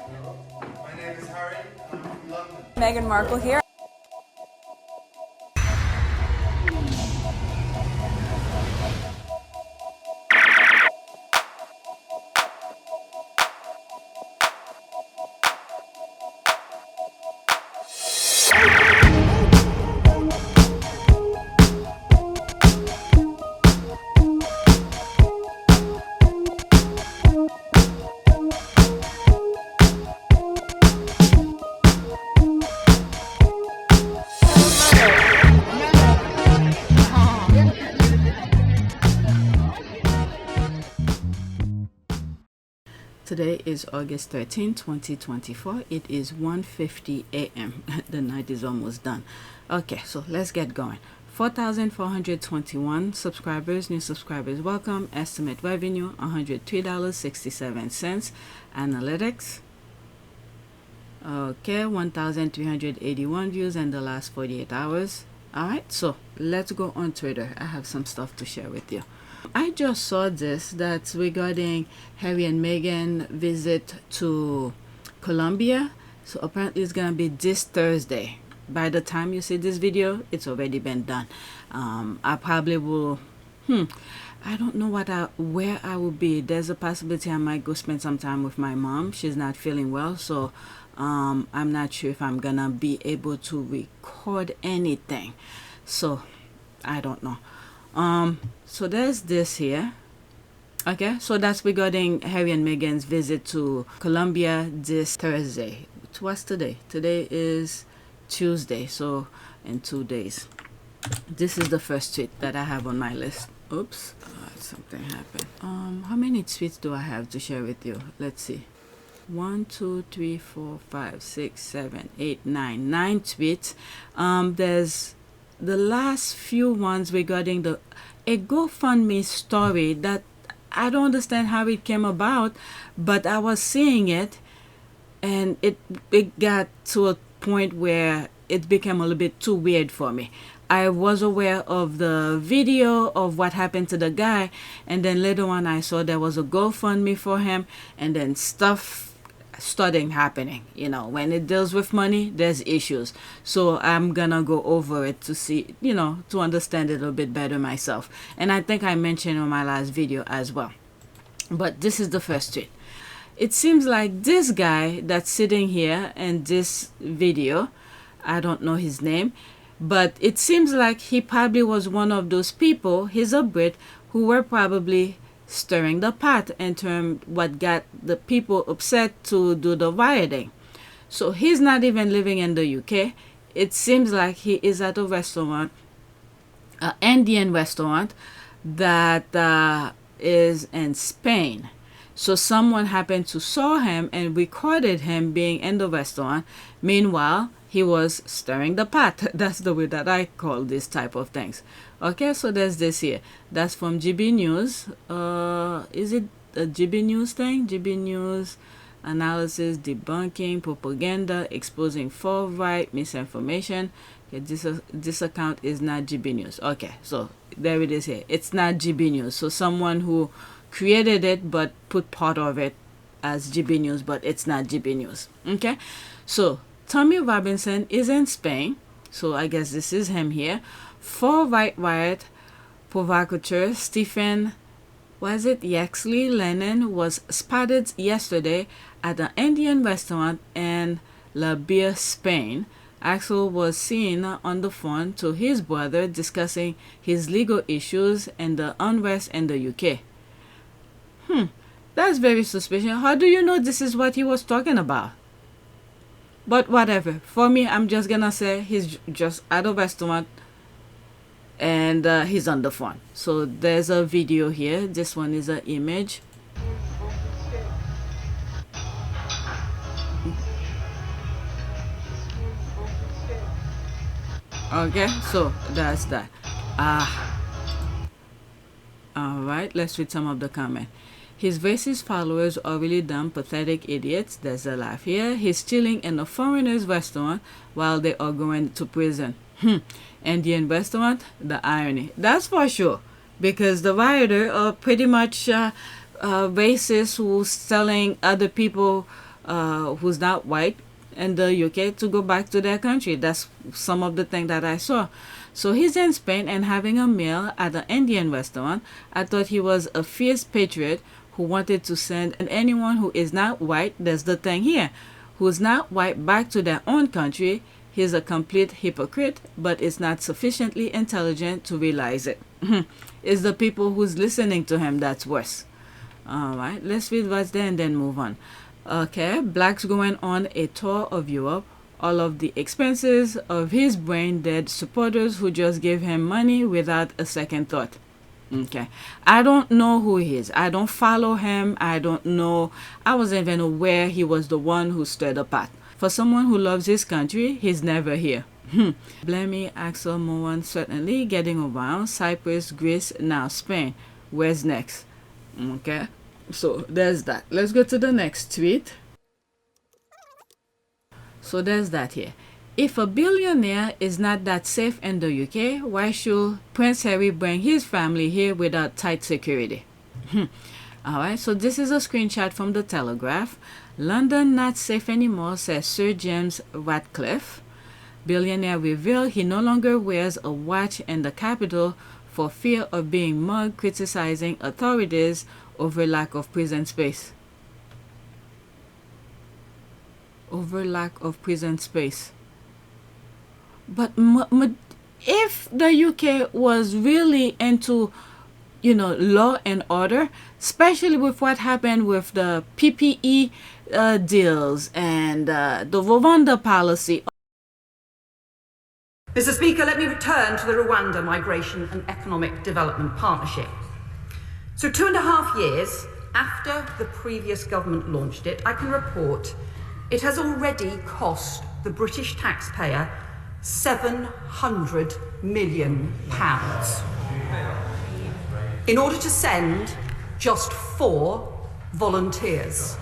My name is Harry, and I'm from London. Meghan Markle here. Today is August 13, 2024. It is 1:50 a.m. The night is almost done. Okay, so let's get going. 4,421 subscribers, new subscribers, welcome. Estimate revenue, $103.67. Analytics. Okay, 1,381 views in the last 48 hours. Alright, so let's go on Twitter. I have some stuff to share with you. I just saw this that's regarding Harry and Meghan visit to Colombia. So apparently it's gonna be this Thursday. By the time you see this video, it's already been done. I probably will I don't know where I will be. There's a possibility I might go spend some time with my mom. She's not feeling well, so I'm not sure if I'm gonna be able to record anything. So I don't know. So there's this here. Okay, so that's regarding Harry and Meghan's visit to Colombia this Thursday. What's today? Today is Tuesday, so in 2 days. This is the first tweet that I have on my list. Oops, something happened. How many tweets do I have to share with you? Let's see. 1, 2, 3, 4, 5, 6, 7, 8, 9. 9 tweets. There's the last few ones regarding a GoFundMe story that I don't understand how it came about, but I was seeing it and it got to a point where it became a little bit too weird for me. I was aware of the video of what happened to the guy, and then later on I saw there was a GoFundMe for him, and then stuff starting happening. You know, when it deals with money, there's issues. So I'm gonna go over it to see, to understand it a little bit better myself. And I think I mentioned in my last video as well. But this is the first tweet. It seems like this guy that's sitting here in this video, I don't know his name, but it seems like he probably was one of those people, he's a Brit, who were probably stirring the pot in terms what got the people upset to do the rioting. So he's not even living in the UK. It seems like he is at a restaurant, an Indian restaurant that is in Spain. So someone happened to saw him and recorded him being in the restaurant. Meanwhile, he was stirring the pot. That's the way that I call this type of things. Okay, so there's this here. That's from GB News. Is it a GB News thing? GB News analysis, debunking, propaganda, exposing far right misinformation. Okay, this account is not GB News. Okay, so there it is here. It's not GB News. So someone who created it but put part of it as GB News, but it's not GB News. Okay, so Tommy Robinson is in Spain, so I guess this is him here. Far-right riot provocateur Stephen, Yaxley Lennon was spotted yesterday at an Indian restaurant in La Beer, Spain. Axel was seen on the phone to his brother discussing his legal issues and the unrest in the UK. That's very suspicious. How do you know this is what he was talking about? But whatever. For me, I'm just gonna say he's just at a restaurant and he's on the phone. So there's a video here. This one is an image. Okay, so that's that. Alright, let's read some of the comment. His racist followers are really dumb, pathetic idiots. There's a laugh here. He's chilling in a foreigner's restaurant while they are going to prison. Indian restaurant, the irony. That's for sure. Because the rioter are pretty much racist who's telling other people who's not white in the UK to go back to their country. That's some of the things that I saw. So he's in Spain and having a meal at an Indian restaurant. I thought he was a fierce patriot who wanted to send anyone who is not white, that's the thing here, who's not white back to their own country. He's a complete hypocrite, but is not sufficiently intelligent to realize it. It's the people who's listening to him that's worse. Alright, let's read what's there and then move on. Okay, Blacks going on a tour of Europe. All of the expenses of his brain dead supporters who just gave him money without a second thought. Okay, I don't know who he is. I don't follow him. I don't know. I wasn't even aware he was the one who stirred the pot. For someone who loves his country, he's never here. Blamey, Axel, Moan, certainly getting around. Cyprus, Greece, now Spain. Where's next? Okay, so there's that. Let's go to the next tweet. So there's that here. If a billionaire is not that safe in the UK, why should Prince Harry bring his family here without tight security? Alright, so this is a screenshot from the Telegraph. London not safe anymore, says Sir James Ratcliffe. Billionaire revealed he no longer wears a watch in the capital for fear of being mugged, criticizing authorities over lack of prison space. Over lack of prison space. But if the UK was really into, law and order, especially with what happened with the PPE deals and the Rwanda policy. Mr. Speaker, let me return to the Rwanda Migration and Economic Development Partnership. So 2.5 years after the previous government launched it, I can report it has already cost the British taxpayer £700 million in order to send just 4 volunteers.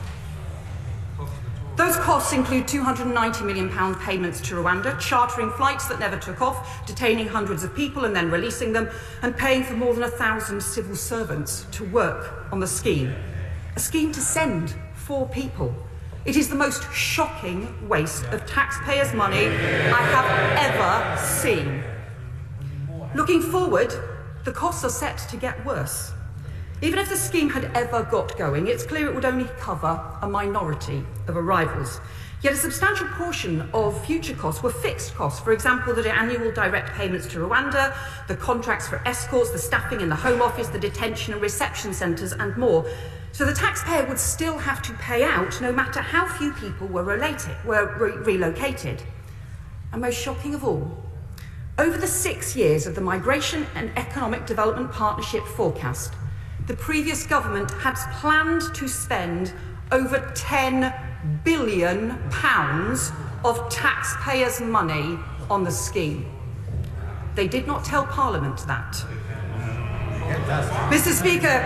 Those costs include £290 million payments to Rwanda, chartering flights that never took off, detaining hundreds of people and then releasing them, and paying for more than 1,000 civil servants to work on the scheme. A scheme to send 4 people. It is the most shocking waste of taxpayers' money I have ever seen. Looking forward, the costs are set to get worse. Even if the scheme had ever got going, it's clear it would only cover a minority of arrivals. Yet a substantial portion of future costs were fixed costs. For example, the annual direct payments to Rwanda, the contracts for escorts, the staffing in the Home Office, the detention and reception centres, and more. So the taxpayer would still have to pay out no matter how few people were relocated. And most shocking of all, over the 6 years of the Migration and Economic Development Partnership forecast, the previous government had planned to spend over £10 billion of taxpayers' money on the scheme. They did not tell Parliament that. Mr. Speaker,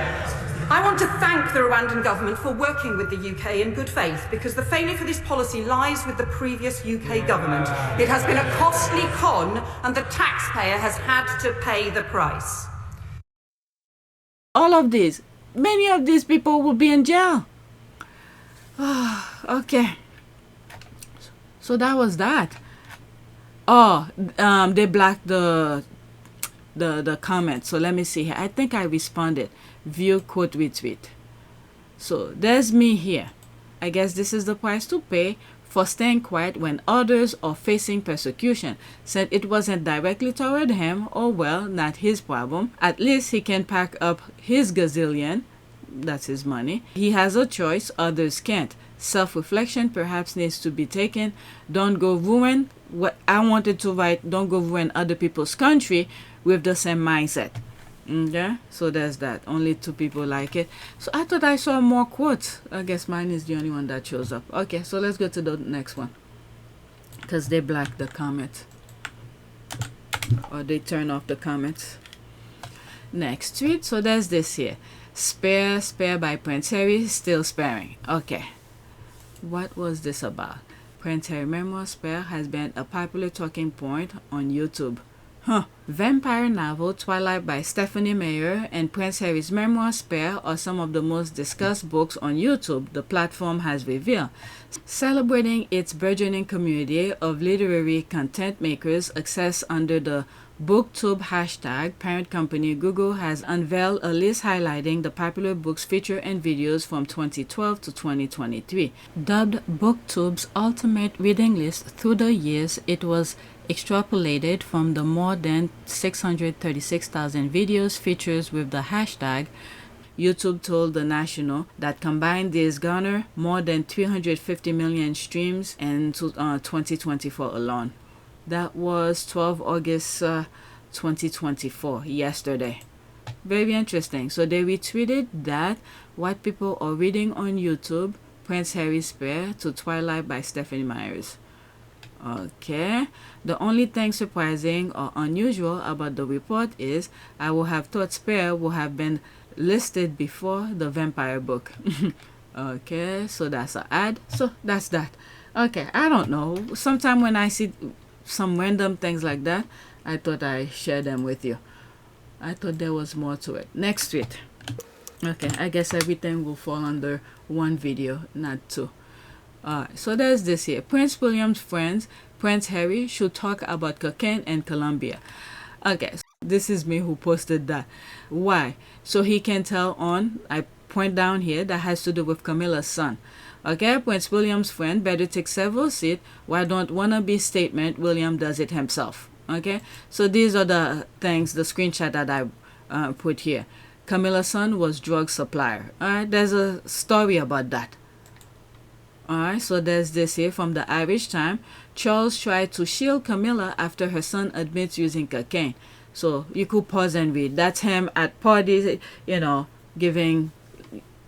I want to thank the Rwandan government for working with the UK in good faith, because the failure for this policy lies with the previous UK government. It has been a costly con, and the taxpayer has had to pay the price. All of these, many of these people will be in jail. Okay. So that was that. They blocked the comment. So let me see here. I think I responded. View, quote, retweet. So there's me here. I guess this is the price to pay for staying quiet when others are facing persecution. Said it wasn't directly toward him, or well, not his problem. At least he can pack up his gazillion. That's his money. He has a choice, others can't. Self-reflection perhaps needs to be taken. Don't go ruin what I wanted to write. Don't go ruin other people's country with the same mindset. Okay, so there's that. Only 2 people like it. So I thought I saw more quotes. I guess mine is the only one that shows up. Okay, so let's go to the next one, because they blocked the comment, or they turn off the comments. Next tweet. So there's this here. Spare by Prince Harry, still sparing. Okay, what was this about? Prince Harry memoir spare has been a popular talking point on YouTube. Vampire novel Twilight by Stephanie Meyer and Prince Harry's memoir Spare are some of the most discussed books on YouTube, the platform has revealed. Celebrating its burgeoning community of literary content makers accessed under the BookTube hashtag, parent company Google has unveiled a list highlighting the popular books featured and videos from 2012 to 2023. Dubbed BookTube's ultimate reading list through the years, it was extrapolated from the more than 636,000 videos features with the hashtag. YouTube told The National that combined these garner more than 350 million streams in 2024 alone. That was 12 August 2024, yesterday. Very interesting. So they retweeted that what people are reading on YouTube, Prince Harry's Spare to Twilight by Stephanie Myers. Okay. The only thing surprising or unusual about the report is I would have thought Spare would have been listed before the vampire book. Okay, so that's an ad. So that's that. Okay, I don't know. Sometime when I see some random things like that, I thought I'd share them with you. I thought there was more to it. Next tweet. Okay, I guess everything will fall under one video, not two. So there's this here. Prince William's friends, Prince Harry, should talk about cocaine in Colombia. Okay, so this is me who posted that. Why? So he can tell on, I point down here, that has to do with Camilla's son. Okay, Prince William's friend better take several seats. Why don't wannabe statement William does it himself? Okay, so these are the things, the screenshot that I put here. Camilla's son was drug supplier. Alright, there's a story about that. Alright, so there's this here from the Irish Times. Charles tried to shield Camilla after her son admits using cocaine. So you could pause and read. That's him at parties, you know, giving.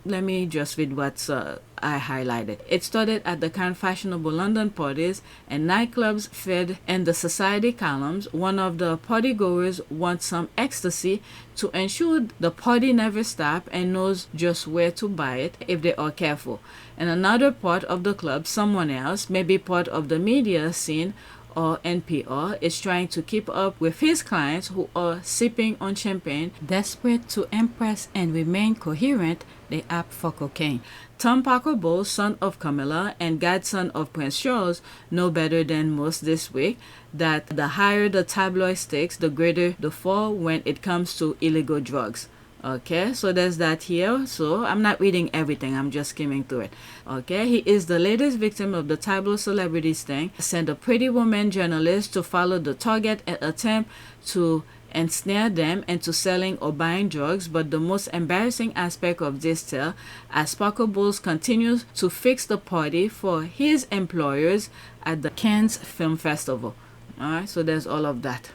Let me just read what's I highlighted. It started at the kind of fashionable London parties and nightclubs fed in the society columns. One of the partygoers wants some ecstasy to ensure the party never stops and knows just where to buy it if they are careful. In another part of the club, someone else, maybe part of the media scene or NPR, is trying to keep up with his clients who are sipping on champagne. Desperate to impress and remain coherent, they opt for cocaine. Tom Parker Bowles, son of Camilla and godson of Prince Charles, know better than most this week that the higher the tabloid stakes, the greater the fall when it comes to illegal drugs. Okay, so there's that here. So I'm not reading everything, I'm just skimming through it. Okay, he is the latest victim of the tabloid celebrity sting. Sent a pretty woman journalist to follow the target and attempt to ensnare them into selling or buying drugs. But the most embarrassing aspect of this tale, as Parker Bowles continues to fix the party for his employers at the Cannes Film Festival. Alright, so there's all of that.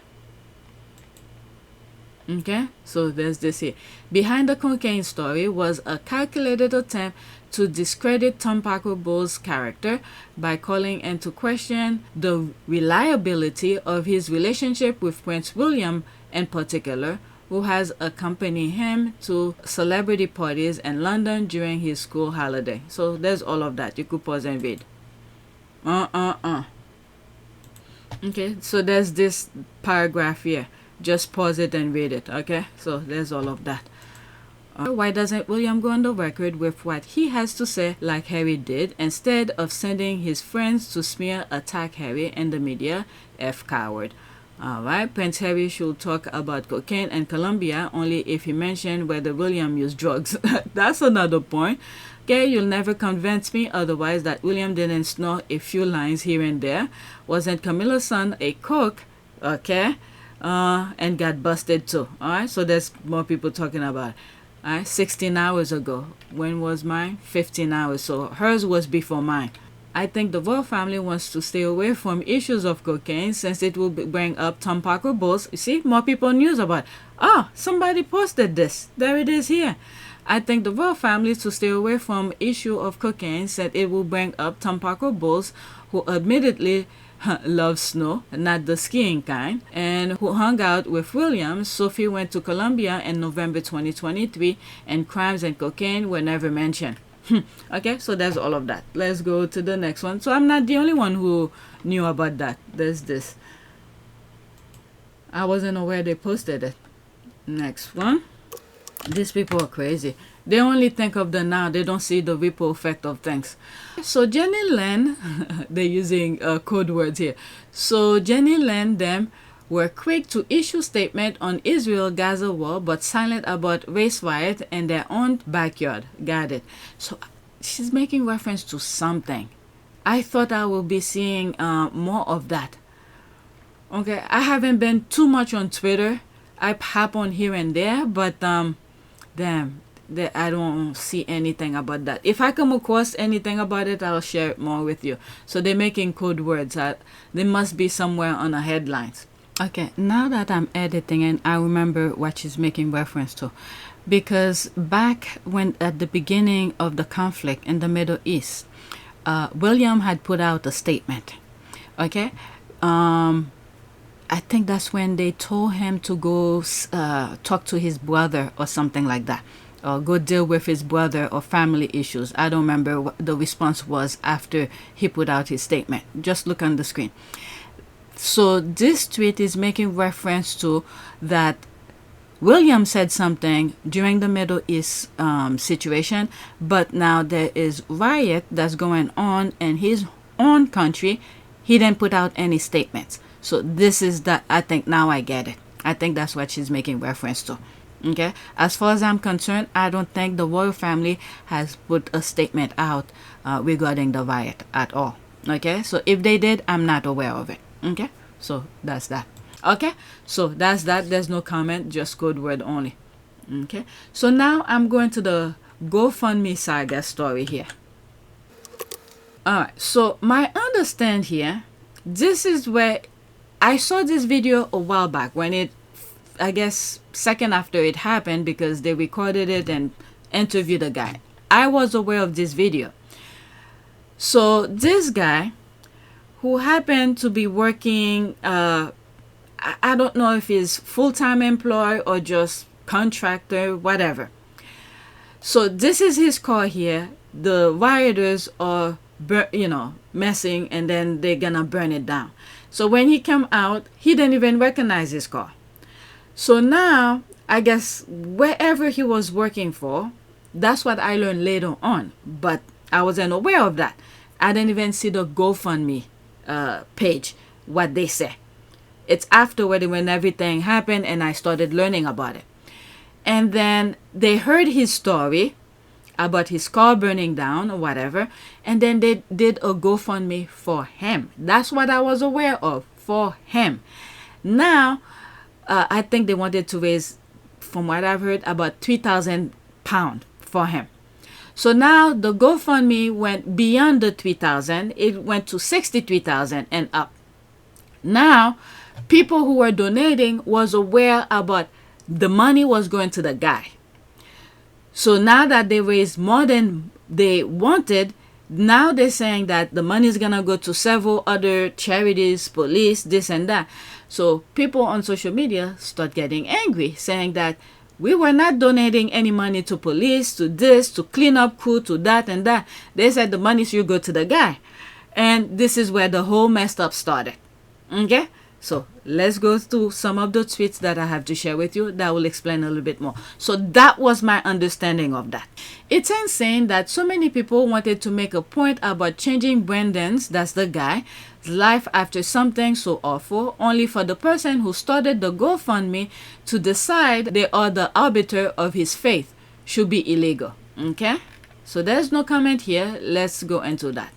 Okay, so there's this here. Behind the cocaine story was a calculated attempt to discredit Tom Parker Bowles' character by calling into question the reliability of his relationship with Prince William in particular, who has accompanied him to celebrity parties in London during his school holiday. So there's all of that. You could pause and read. Okay, so there's this paragraph here. Just pause it and read it. Okay, so there's all of that. Why doesn't William go on the record with what he has to say like Harry did, instead of sending his friends to smear attack Harry in the media? F coward. Alright, Prince Harry should talk about cocaine in Colombia only if he mentioned whether William used drugs. That's another point. Okay, you'll never convince me otherwise that William didn't snort a few lines here and there. Wasn't Camilla's son a cook? Okay, and got busted too. Alright, so there's more people talking about it. Alright, 16 hours ago. When was mine? 15 hours. So hers was before mine. I think the royal family wants to stay away from issues of cocaine since it will bring up Tom Parker Bowles. You see, more people news about it. Oh, somebody posted this. There it is here. I think the royal family to stay away from issue of cocaine since it will bring up Tom Parker Bowles, who admittedly loves snow, not the skiing kind, and who hung out with William. Sophie went to Colombia in November 2023 and crimes and cocaine were never mentioned. Okay, so there's all of that. Let's go to the next one. So I'm not the only one who knew about that. There's this. I wasn't aware they posted it. Next one. These people are crazy. They only think of the now. They don't see the ripple effect of things. So Jenny Lynn, they're using code words here. So Jenny Lynn, them were quick to issue statement on Israel-Gaza war, but silent about race riot in their own backyard. Got it. So she's making reference to something. I thought I will be seeing more of that. Okay, I haven't been too much on Twitter. I hop on here and there, but damn, I don't see anything about that. If I come across anything about it, I'll share it more with you. So they're making code words. They must be somewhere on the headlines. Okay, now that I'm editing and I remember what she's making reference to, because back when at the beginning of the conflict in the Middle East, William had put out a statement. Okay, I think that's when they told him to go talk to his brother or something like that, or go deal with his brother or family issues. I don't remember what the response was after he put out his statement. Just look on the screen. So this tweet is making reference to that William said something during the Middle East situation, but now there is riot that's going on in his own country. He didn't put out any statements. So this is that. I think now I get it. I think that's what she's making reference to. Okay. As far as I'm concerned, I don't think the royal family has put a statement out regarding the riot at all. Okay. So if they did, I'm not aware of it. Okay. So that's that. Okay. So that's that. There's no comment, just code word only. Okay. So now I'm going to the GoFundMe saga story here. All right. So my understand here, this is where I saw this video a while back when it, I guess, second after it happened, because they recorded it and interviewed the guy. I was aware of this video. So this guy who happened to be working, I don't know if he's full-time employee or just contractor, whatever. So this is his car here. The rioters are, messing, and then they're gonna burn it down. So when he came out, he didn't even recognize his car. So now, I guess wherever he was working for, that's what I learned later on. But I wasn't aware of that. I didn't even see the GoFundMe page, what they say. It's afterward when everything happened and I started learning about it. And then they heard his story about his car burning down or whatever, and then they did a GoFundMe for him. That's what I was aware of, for him. Now, I think they wanted to raise, from what I've heard, about £3,000 for him. So now the GoFundMe went beyond the 3,000. It went to 63,000 and up. Now, people who were donating was aware about the money was going to the guy. So now that they raised more than they wanted, now they're saying that the money is going to go to several other charities, police, this and that. So people on social media start getting angry, saying that we were not donating any money to police, to this, to cleanup crew, to that and that. They said the money should go to the guy. And this is where the whole messed up started. Okay? So let's go through some of the tweets that I have to share with you that will explain a little bit more. So that was my understanding of that. It's insane that so many people wanted to make a point about changing Brendan's, that's the guy, life after something so awful, only for the person who started the GoFundMe to decide they are the arbiter of his fate should be illegal. Okay? So there's no comment here. Let's go into that.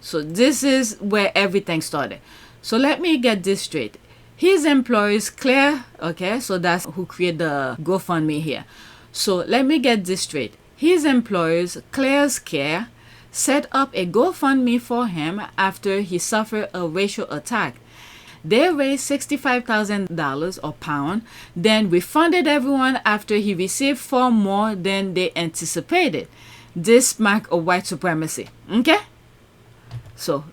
So this is where everything started. So let me get this straight. His employees, Clare, okay, so that's who created the GoFundMe here. So let me get this straight. His employers, Clare's Care, set up a GoFundMe for him after he suffered a racial attack. They raised $65,000 or pound, then refunded everyone after he received far more than they anticipated. This marked a white supremacy. Okay? So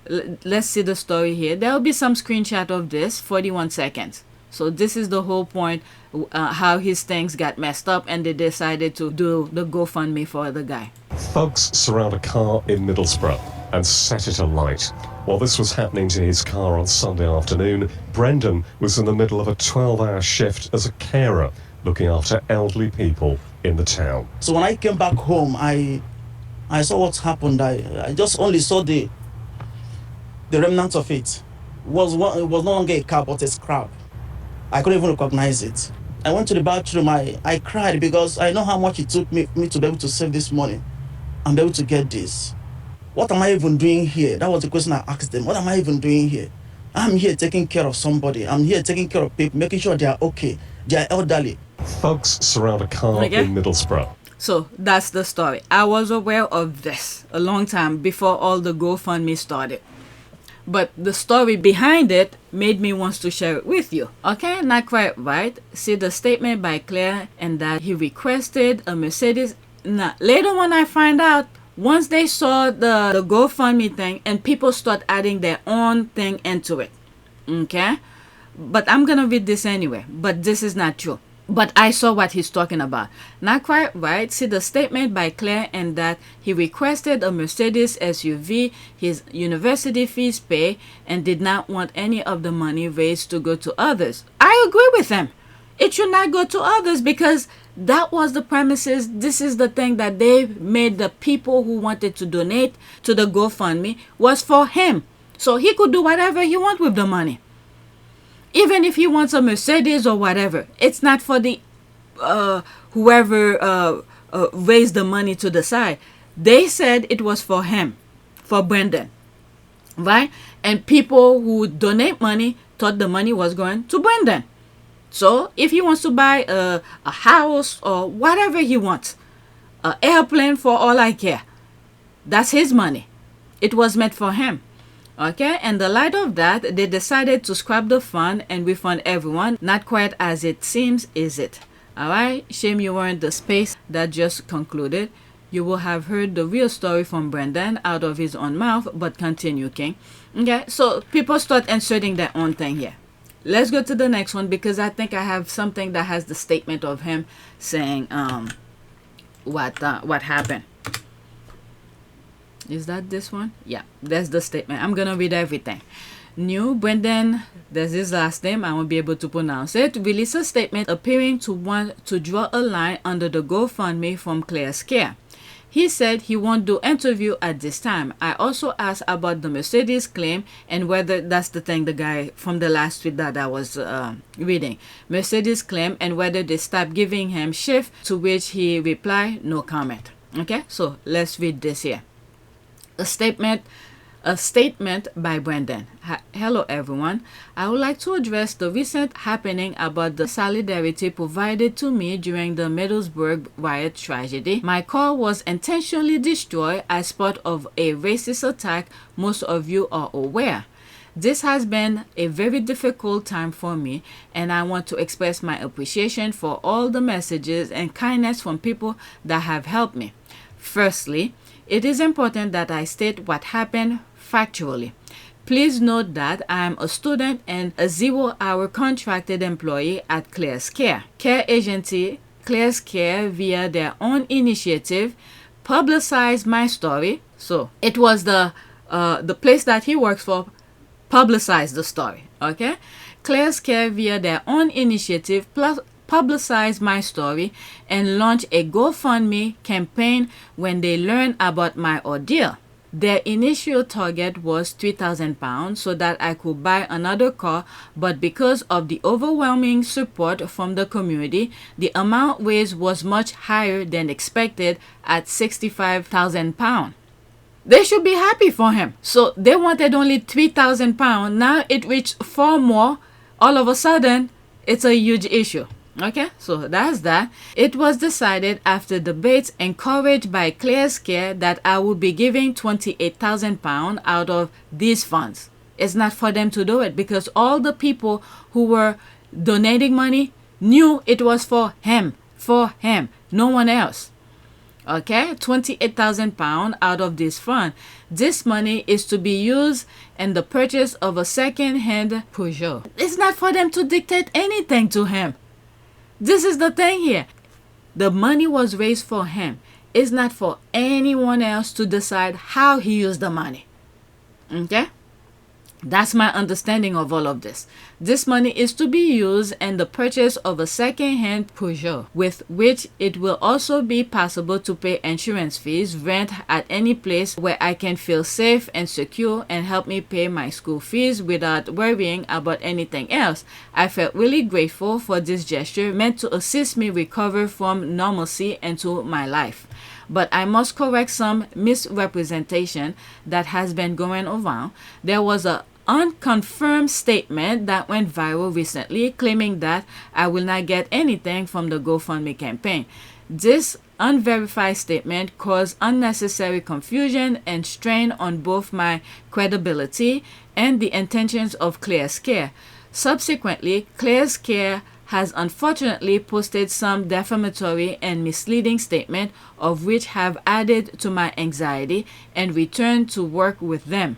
let's see the story here. There will be some screenshot of this, 41 seconds. So this is the whole point, how his things got messed up and they decided to do the GoFundMe for the guy. Thugs surround a car in Middlesbrough. and set it alight. While this was happening to his car on Sunday afternoon, Brendan was in the middle of a 12-hour shift as a carer, looking after elderly people in the town. So when I came back home, I saw what happened. I just only saw the remnants of it. It was no longer a car, but a scrap. I couldn't even recognize it. I went to the bathroom. I cried because I know how much it took me to be able to save this money and be able to get this. What am I even doing here? That was the question I asked them. What am I even doing here? I'm here taking care of somebody. I'm here taking care of people, making sure they are okay. They are elderly. Thugs surround a car in Middlesbrough. So that's the story. I was aware of this a long time before all the GoFundMe started. But the story behind it made me want to share it with you. Okay, not quite right. See the statement by Clare and that he requested a Mercedes. Now, later when I find out, once they saw the GoFundMe thing and people start adding their own thing into it. Okay? But I'm going to read this anyway. But this is not true. But I saw what he's talking about. Not quite right. See the statement by Clare and that he requested a Mercedes SUV, his university fees paid, and did not want any of the money raised to go to others. I agree with him. It should not go to others because that was the premises. This is the thing that they made the people who wanted to donate to the GoFundMe was for him. So he could do whatever he wants with the money. Even if he wants a Mercedes or whatever, it's not for the whoever raised the money to the side. They said it was for him, for Brendan, right? And people who donate money thought the money was going to Brendan. So if he wants to buy a house or whatever he wants, an airplane for all I care, that's his money. It was meant for him. Okay, and the light of that, they decided to scrap the fund and refund everyone. Not quite as it seems, is it? Alright, shame you weren't the space that just concluded. You will have heard the real story from Brendan out of his own mouth, but continue, King. Okay, so people start inserting their own thing here. Let's go to the next one because I think I have something that has the statement of him saying what happened. Is that this one? Yeah, that's the statement. I'm gonna read everything. New Brendan, there's his last name, I won't be able to pronounce it, released a statement appearing to want to draw a line under the GoFundMe from Clare's care. He said he won't do interview at this time. I also asked about the Mercedes claim and whether that's the thing the guy from the last tweet that I was reading. Mercedes claim and whether they stopped giving him shift, to which he replied, no comment. Okay, so let's read this here. A statement by Brendan. Hello everyone. I would like to address the recent happening about the solidarity provided to me during the Middlesbrough riot tragedy. My car was intentionally destroyed as part of a racist attack most of you are aware. This has been a very difficult time for me, and I want to express my appreciation for all the messages and kindness from people that have helped me. Firstly, it is important that I state what happened factually. Please note that I am a student and a 0-hour contracted employee at Clare's Care. Care agency Clare's Care, via their own initiative, publicized my story. So it was the place that he works for publicized the story. Okay, Clare's Care, via their own initiative, publicized my story and launched a GoFundMe campaign when they learned about my ordeal. Their initial target was £3,000 so that I could buy another car, but because of the overwhelming support from the community, the amount raised was much higher than expected at £65,000. They should be happy for him. So they wanted only £3,000. Now it reached far more. All of a sudden, it's a huge issue. Okay, so that's that. It was decided after debates encouraged by Clare's Care that I would be giving £28,000 out of these funds. It's not for them to do it because all the people who were donating money knew it was for him, no one else. Okay, £28,000 out of this fund. This money is to be used in the purchase of a second-hand Peugeot. It's not for them to dictate anything to him. This is the thing here. The money was raised for him. It's not for anyone else to decide how he used the money. Okay? That's my understanding of all of this. This money is to be used in the purchase of a second-hand Peugeot, with which it will also be possible to pay insurance fees, rent at any place where I can feel safe and secure, and help me pay my school fees without worrying about anything else. I felt really grateful for this gesture meant to assist me recover from normalcy into my life. But I must correct some misrepresentation that has been going around. There was an unconfirmed statement that went viral recently claiming that I will not get anything from the GoFundMe campaign. This unverified statement caused unnecessary confusion and strain on both my credibility and the intentions of Clare's Care. Subsequently, Clare's Care has unfortunately posted some defamatory and misleading statements, of which have added to my anxiety and returned to work with them.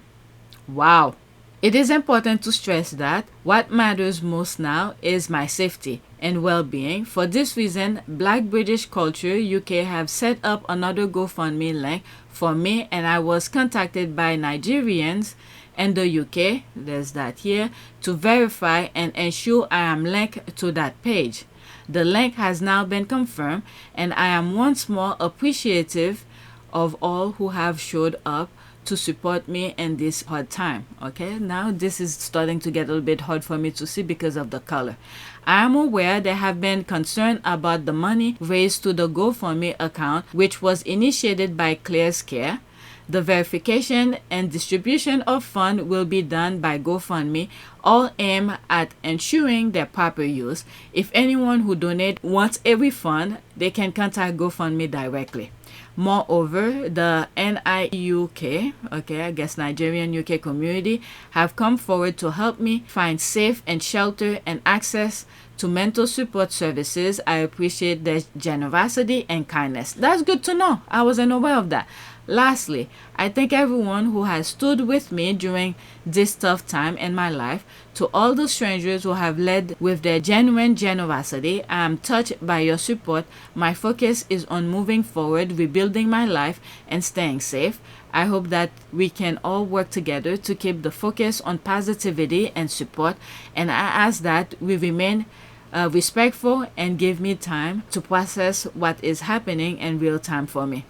Wow. It is important to stress that what matters most now is my safety and well-being. For this reason, Black British Culture UK have set up another GoFundMe link for me, and I was contacted by Nigerians in the UK, there's that here, to verify and ensure I am linked to that page. The link has now been confirmed, and I am once more appreciative of all who have showed up to support me in this hard time. Okay, now this is starting to get a little bit hard for me to see because of the color. I am aware there have been concern about the money raised to the GoFundMe account, which was initiated by Clare's Care. The verification and distribution of funds will be done by GoFundMe, all aimed at ensuring their proper use. If anyone who donates wants a refund, they can contact GoFundMe directly. Moreover, the NIUK, I guess Nigerian UK community, have come forward to help me find safe and shelter and access to mental support services. I appreciate their generosity and kindness. That's good to know. I wasn't aware of that. Lastly, I thank everyone who has stood with me during this tough time in my life. To all the strangers who have led with their genuine generosity, I am touched by your support. My focus is on moving forward, rebuilding my life, and staying safe. I hope that we can all work together to keep the focus on positivity and support, and I ask that we remain respectful and give me time to process what is happening in real time for me.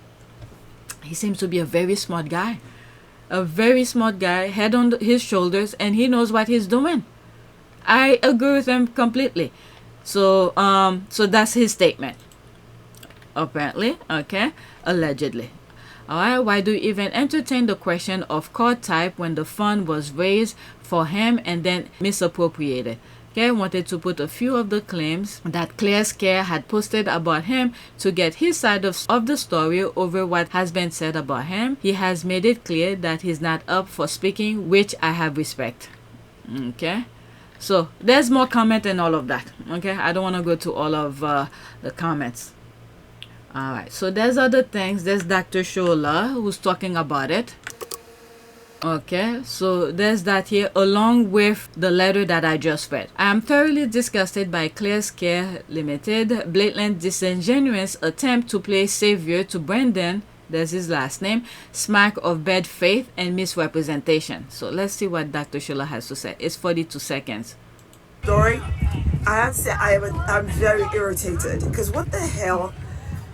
He seems to be a very smart guy. A very smart guy, head on his shoulders, and he knows what he's doing. I agree with him completely. So that's his statement. Apparently, okay, allegedly. Alright, why do you even entertain the question of card type when the fund was raised for him and then misappropriated? Okay, I wanted to put a few of the claims that Clare's Care had posted about him to get his side of the story over what has been said about him. He has made it clear that he's not up for speaking, which I have respect. Okay, so there's more comment and all of that. Okay, I don't want to go to all of the comments. Alright, so there's other things. There's Dr. Shola who's talking about it. Okay, so there's that here along with the letter that I just read. I am thoroughly disgusted by Clare's Care Limited blatant disingenuous attempt to play savior to Brendan, there's his last name, smack of bad faith and misrepresentation. So let's see what Dr. Shola has to say. It's 42 seconds. Story, I have to say I'm very irritated because what the hell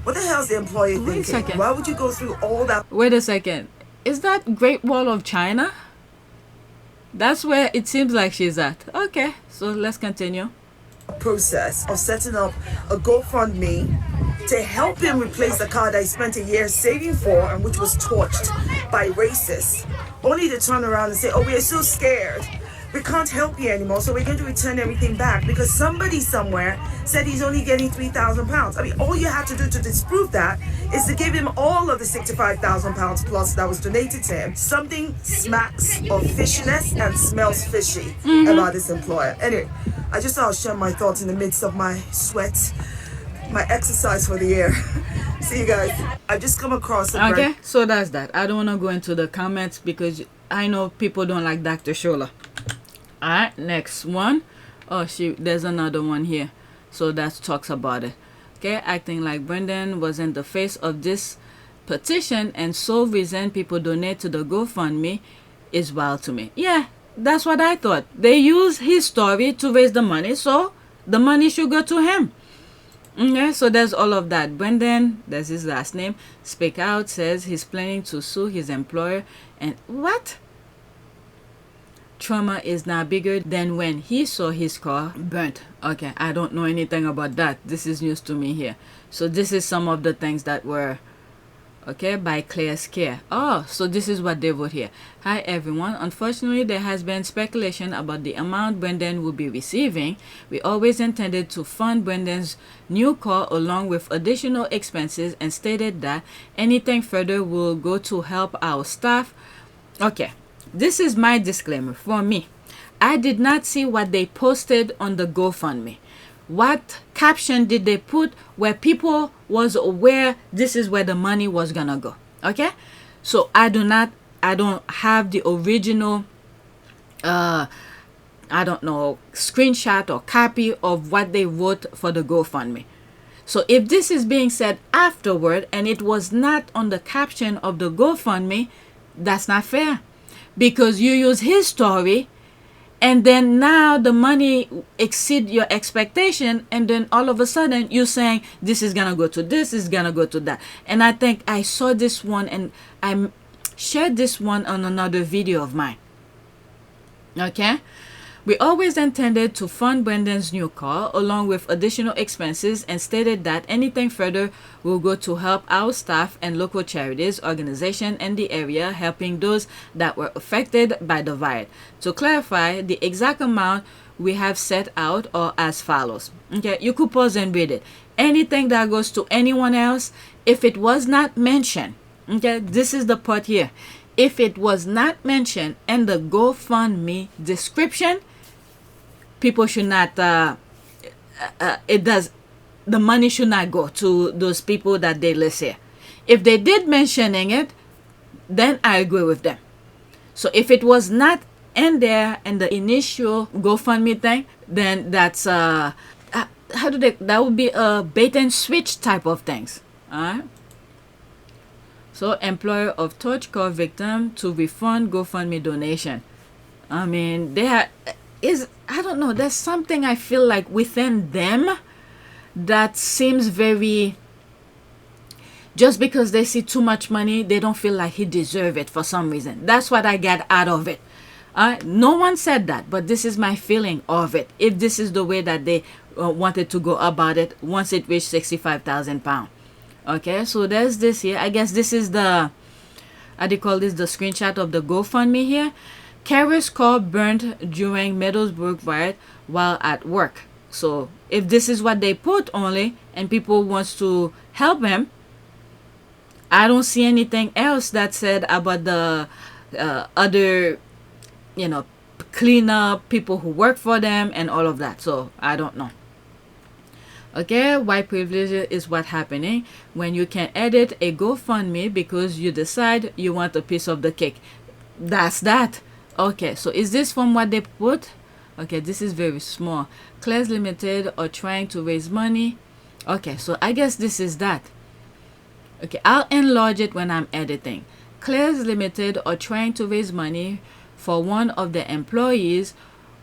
is the employer Wait a thinking? second. Why would you go through all that Wait a second. Is that Great Wall of China? That's where it seems like she's at. Okay, so let's continue. process of setting up a GoFundMe to help him replace the car that he spent a year saving for and which was torched by racists, only to turn around and say, oh, we are so scared. We can't help you anymore, so we're going to return everything back because somebody somewhere said he's only getting £3,000. I mean, all you have to do to disprove that is to give him all of the £65,000 plus that was donated to him. Something smacks of fishiness and smells fishy about this employer. Anyway, I just thought I'll share my thoughts in the midst of my sweat, my exercise for the year. See you guys. I just come across a Okay, so that's that. I don't want to go into the comments because I know people don't like Dr. Shola. Alright, next one. Oh, there's another one here. So that talks about it. Okay, acting like Brendan was in the face of this petition and sole reason people donate to the GoFundMe is wild to me. Yeah, that's what I thought. They use his story to raise the money, so the money should go to him. Okay, so there's all of that. Brendan, that's his last name, speak out, says he's planning to sue his employer. And what? Trauma is now bigger than when he saw his car burnt. Okay, I don't know anything about that. This is news to me here. So this is some of the things that were, okay, by Clare's care. Oh, so this is what they wrote here. Hi everyone. Unfortunately, there has been speculation about the amount Brendan will be receiving. We always intended to fund Brendan's new car along with additional expenses and stated that anything further will go to help our staff. Okay, this is my disclaimer for me. I did not see what they posted on the GoFundMe. What caption did they put where people was aware this is where the money was gonna go? Okay, so I don't have the original I don't know, screenshot or copy of what they wrote for the GoFundMe. So if this is being said afterward and it was not on the caption of the GoFundMe, that's not fair, because you use his story and then now the money exceed your expectation, and then all of a sudden you're saying this is gonna go to this, is gonna go to that. And I think I saw this one and I shared this one on another video of mine. Okay, we always intended to fund Brendan's new car along with additional expenses and stated that anything further will go to help our staff and local charities, organizations in the area helping those that were affected by the riot. To clarify, the exact amount we have set out are as follows. Okay, you could pause and read it. Anything that goes to anyone else, if it was not mentioned, okay, this is the part here. If it was not mentioned in the GoFundMe description, people should not the money should not go to those people that they list here. If they did mentioning it, then I agree with them. So if it was not in there in the initial GoFundMe thing, then that's that would be a bait and switch type of things. All right. So employer of torch car victim to refund GoFundMe donation. I mean, there is, I don't know, there's something I feel like within them that seems very, just because they see too much money, they don't feel like he deserves it for some reason. That's what I get out of it. No one said that, but this is my feeling of it. If this is the way that they wanted to go about it once it reached £65,000. Okay, so there's this here. I guess this is the, how do you call this, the screenshot of the GoFundMe here. Clare's car burned during Middlesbrough riot while at work. So if this is what they put only and people wants to help him, I don't see anything else that said about the other, you know, cleanup, people who work for them and all of that. So I don't know. Okay, white privilege is what happening when you can edit a GoFundMe because you decide you want a piece of the cake. That's that. Okay, so is this from what they put? Okay, this is very small. Claire's Limited are trying to raise money. Okay, so I guess this is that. Okay, I'll enlarge it when I'm editing. Claire's Limited are trying to raise money for one of the employees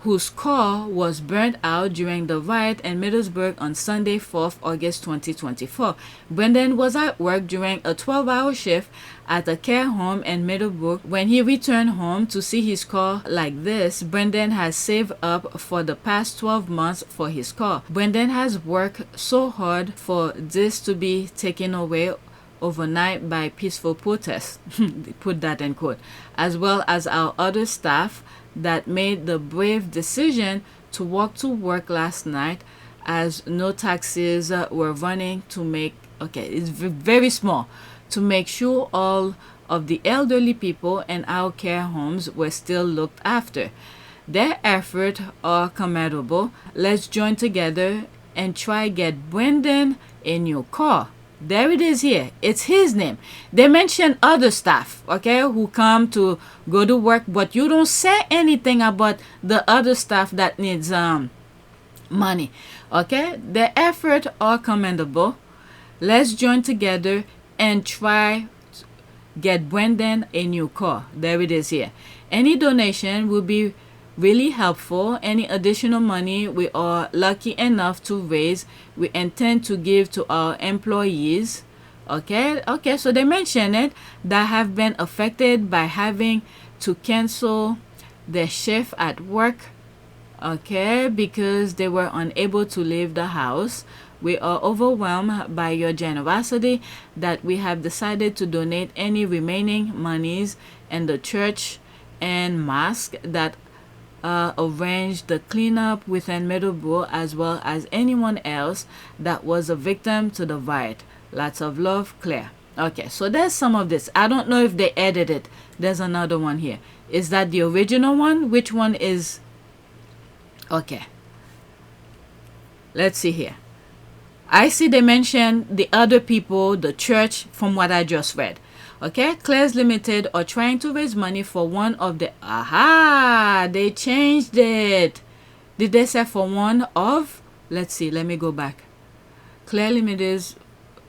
whose car was burnt out during the riot in Middlesbrough on Sunday, 4th August 2024. Brendan was at work during a 12-hour shift at a care home in Middlesbrough. When he returned home to see his car like this, Brendan has saved up for the past 12 months for his car. Brendan has worked so hard for this to be taken away overnight by peaceful protests, put that in quote, as well as our other staff that made the brave decision to walk to work last night as no taxis were running to make, okay, it's very small, to make sure all of the elderly people in our care homes were still looked after. Their efforts are commendable. Let's join together and try get Brendan a new car. There it is here. It's his name. They mention other staff, okay, who come to go to work, but you don't say anything about the other staff that needs money, okay? Their efforts are commendable. Let's join together and try get Brendan a new car. There it is here. Any donation will be really helpful. Any additional money we are lucky enough to raise, we intend to give to our employees. Okay, so they mention it, that have been affected by having to cancel their shift at work, okay, because they were unable to leave the house. We are overwhelmed by your generosity that we have decided to donate any remaining monies in the church and mosque that arranged the cleanup within Middleborough, as well as anyone else that was a victim to the riot. Lots of love, Claire. Okay, so there's some of this. I don't know if they edited. There's another one here. Is that the original one? Which one is? Okay, let's see here. I see they mention the other people, the church, from what I just read. Okay, Claire's Limited are trying to raise money for one of the... Aha! They changed it. Did they say for one of... Let's see, let me go back. Claire Limited is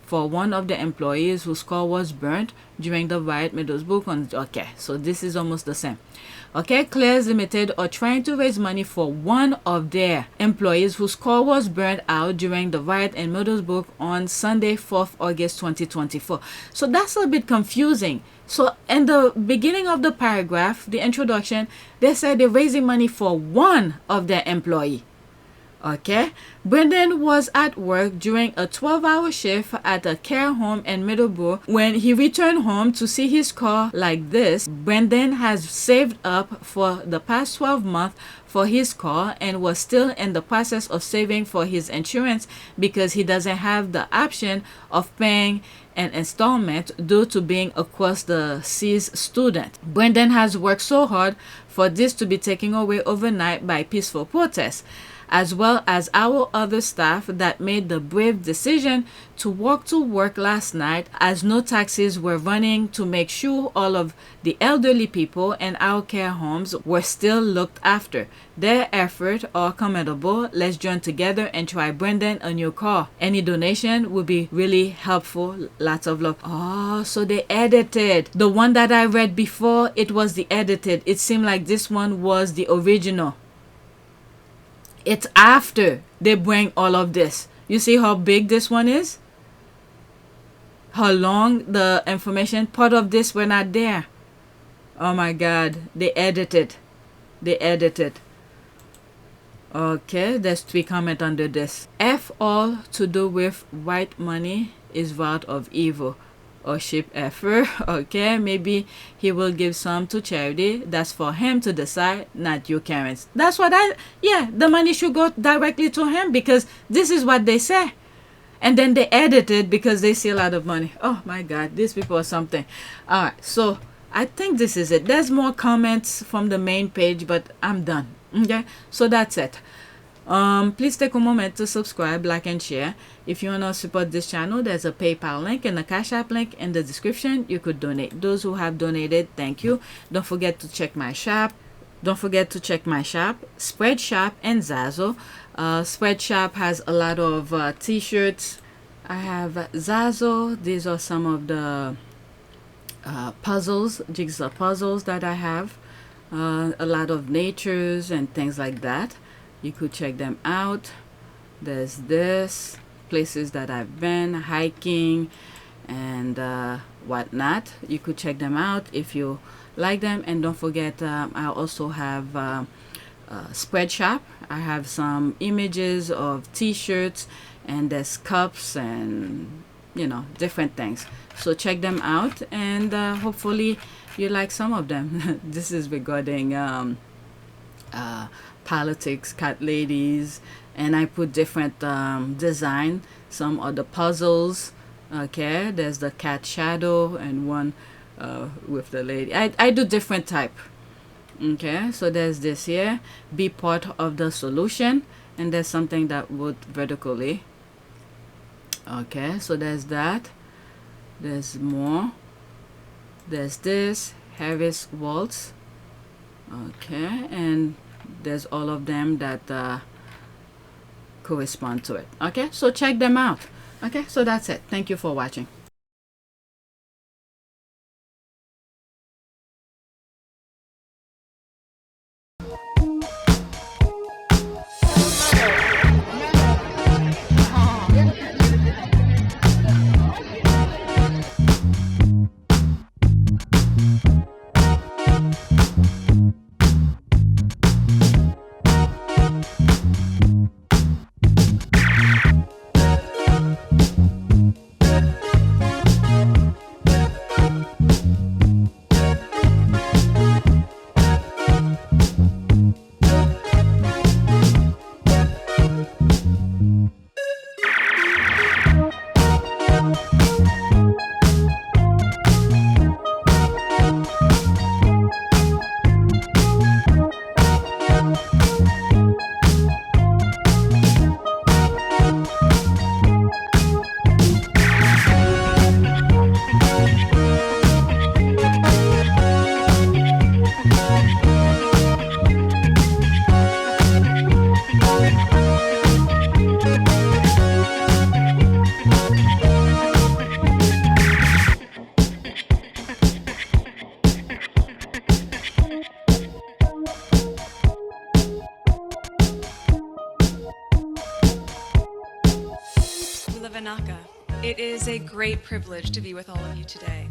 for one of the employees whose car was burnt during the riot Middlesbrough. Okay, so this is almost the same. Okay, Claire's Limited are trying to raise money for one of their employees whose car was burned out during the riot in Middlesbrough on Sunday, 4th August 2024. So that's a bit confusing. So in the beginning of the paragraph, the introduction, they said they're raising money for one of their employees. Okay, Brendan was at work during a 12-hour shift at a care home in Middleborough. When he returned home to see his car like this, Brendan has saved up for the past 12 months for his car and was still in the process of saving for his insurance because he doesn't have the option of paying an installment due to being a across the seas student. Brendan has worked so hard for this to be taken away overnight by peaceful protests, as well as our other staff that made the brave decision to walk to work last night as no taxis were running to make sure all of the elderly people in our care homes were still looked after. Their efforts are commendable. Let's join together and try Brendan a new car. Any donation would be really helpful. Lots of love. Oh, so they edited. The one that I read before, it was the edited. It seemed like this one was the original. It's after they bring all of this. You see how big this one is? How long the information, part of this were not there. Oh my God, they edited. They edited. Okay, there's 3 comments under this. F all to do with white money is route of evil. Or ship effort. Okay, maybe he will give some to charity. That's for him to decide, not you, Karens. That's what the money should go directly to him because this is what they say. And then they edit it because they see a lot of money. Oh my God, these people are something. All right, so I think this is it. There's more comments from the main page, but I'm done. Okay, so that's it. Please take a moment to subscribe, like, and share. If you want to support this channel, there's a PayPal link and a Cash App link in the description. You could donate. Those who have donated, thank you. Don't forget to check my shop. Spreadshop and Zazzle. Spreadshop has a lot of t-shirts. I have Zazzle. These are some of the puzzles, jigsaw puzzles that I have. A lot of natures and things like that. You could check them out. There's this, places that I've been, hiking and whatnot. You could check them out if you like them. And don't forget, I also have Spreadshop. I have some images of t-shirts and there's cups and, you know, different things. So check them out and hopefully you like some of them. This is regarding politics, cat ladies, and I put different design. Some are the puzzles. Okay, there's the cat shadow and one with the lady. I do different type. Okay, so there's this here, be part of the solution, and there's something that would vertically. Okay, so there's that. There's more. There's this Harris Waltz. Okay, and there's all of them that correspond to it. Okay, so check them out. Okay, so that's it. Thank you for watching. Nyaka. It is a great privilege to be with all of you today.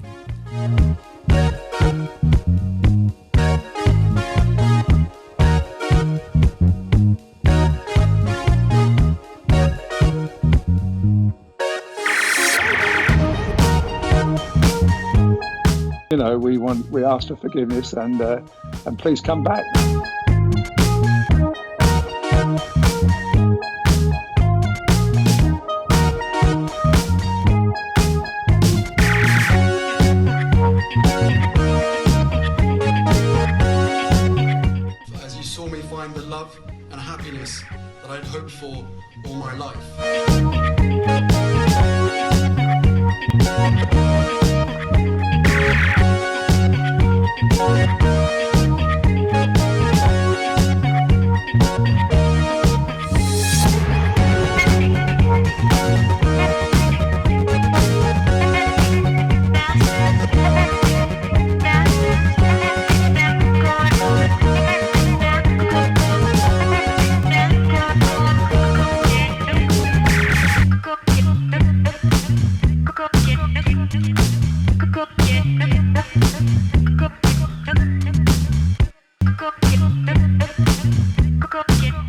You know, we ask for forgiveness and please come back. As you saw me find the love and happiness that I'd hoped for all my life.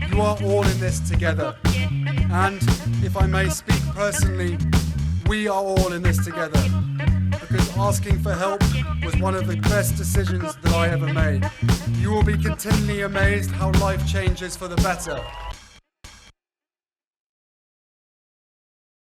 You are all in this together, and if I may speak personally, we are all in this together, because asking for help was one of the best decisions that I ever made. You will be continually amazed how life changes for the better